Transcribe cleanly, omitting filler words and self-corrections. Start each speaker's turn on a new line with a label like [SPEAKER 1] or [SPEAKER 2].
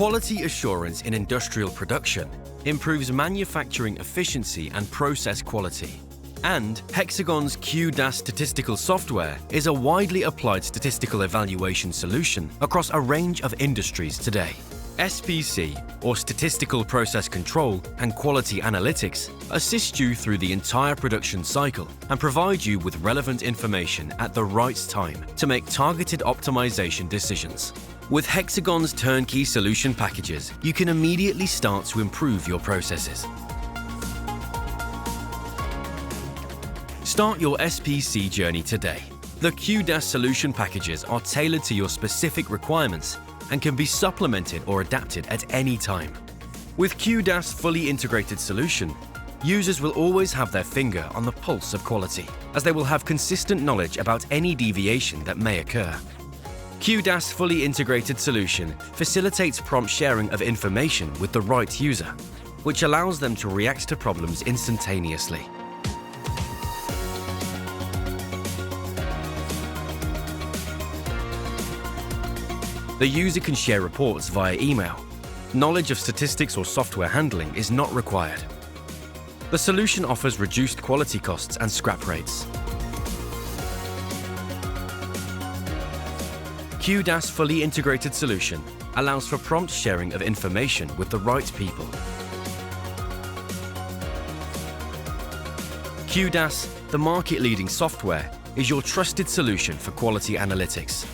[SPEAKER 1] Quality assurance in industrial production improves manufacturing efficiency and process quality. And Hexagon's QDAS statistical software is a widely applied statistical evaluation solution across a range of industries today. SPC, or Statistical Process Control, and Quality Analytics assist you through the entire production cycle and provide you with relevant information at the right time to make targeted optimization decisions. With Hexagon's turnkey solution packages, you can immediately start to improve your processes. Start your SPC journey today. The QDAS solution packages are tailored to your specific requirements and can be supplemented or adapted at any time. With QDAS fully integrated solution, users will always have their finger on the pulse of quality, as they will have consistent knowledge about any deviation that may occur. QDAS fully integrated solution facilitates prompt sharing of information with the right user, which allows them to react to problems instantaneously. The user can share reports via email. Knowledge of statistics or software handling is not required. The solution offers reduced quality costs and scrap rates. QDAS fully integrated solution allows for prompt sharing of information with the right people. QDAS, the market-leading software, is your trusted solution for quality analytics.